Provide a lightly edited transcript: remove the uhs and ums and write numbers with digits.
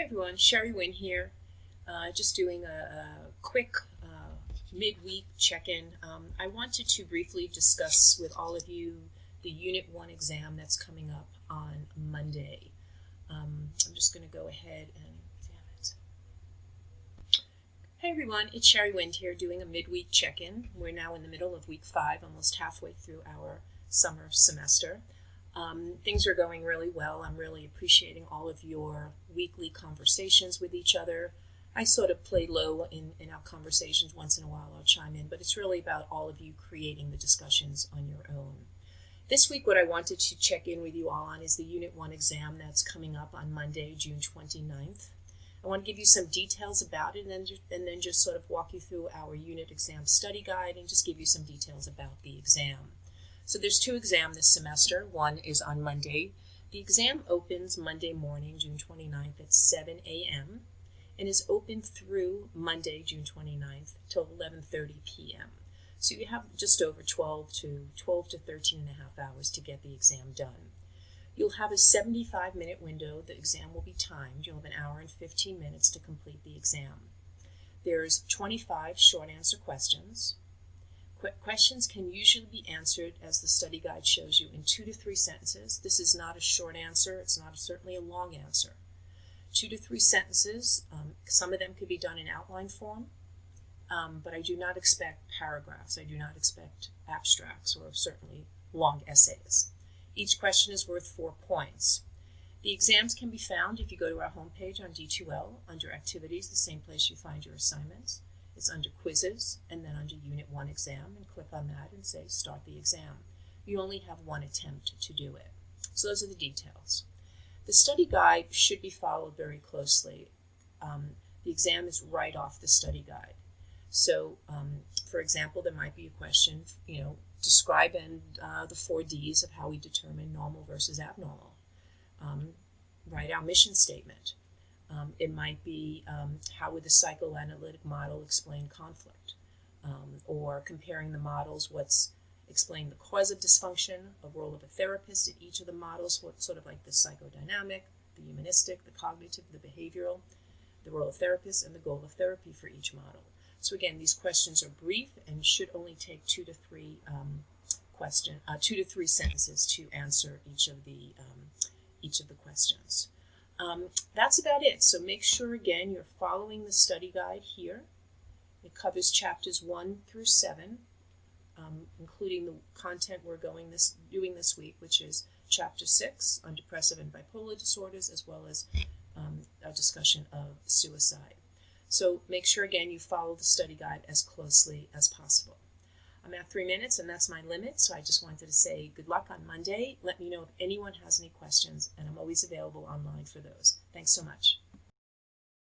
everyone, Sherry Wynn here. Just doing a quick midweek check-in. I wanted to briefly discuss with all of you the Unit 1 exam that's coming up on Monday. I'm just going to go ahead and examine it. Hey everyone, it's Sherry Wynn here doing a midweek check-in. We're now in the middle of week 5, almost halfway through our summer semester. Things are going really well. I'm really appreciating all of your weekly conversations with each other. I sort of play low in our conversations. Once in a while I'll chime in, but it's really about all of you creating the discussions on your own. This week what I wanted to check in with you all on is the Unit 1 exam that's coming up on Monday, June 29th. I want to give you some details about it and then just sort of walk you through our unit exam study guide and just give you some details about the exam. So there's 2 exams this semester. One is on Monday. The exam opens Monday morning, June 29th at 7 a.m. and is open through Monday, June 29th till 11:30 p.m. So you have just over 12 to 13 and a half hours to get the exam done. You'll have a 75-minute window. The exam will be timed. You'll have an hour and 15 minutes to complete the exam. There's 25 short answer questions. Questions can usually be answered, as the study guide shows you, in 2 to 3 sentences. This is not a short answer. It's not certainly a long answer. 2 to 3 sentences. Some of them could be done in outline form, but I do not expect paragraphs. I do not expect abstracts or certainly long essays. Each question is worth 4 points. The exams can be found if you go to our homepage on D2L under Activities, the same place you find your assignments. It's under Quizzes and then under Unit 1 exam, and click on that and say Start the exam. You only have 1 attempt to do it. So those are the details. The study guide should be followed very closely. The exam is right off the study guide. So, for example, there might be a question, describe the 4 Ds of how we determine normal versus abnormal. Write our mission statement. It might be how would the psychoanalytic model explain conflict, or comparing the models, explain the cause of dysfunction, a role of a therapist in each of the models, what sort of like the psychodynamic, the humanistic, the cognitive, the behavioral, the role of therapist, and the goal of therapy for each model. So again, these questions are brief and should only take 2 to 3 sentences to answer each of the questions. That's about it. So make sure, again, you're following the study guide here. It covers chapters 1 through 7, including the content we're doing this week, which is chapter 6 on depressive and bipolar disorders, as well as a discussion of suicide. So make sure, again, you follow the study guide as closely as possible. I'm at 3 minutes, and that's my limit, so I just wanted to say good luck on Monday. Let me know if anyone has any questions, and I'm always available online for those. Thanks so much.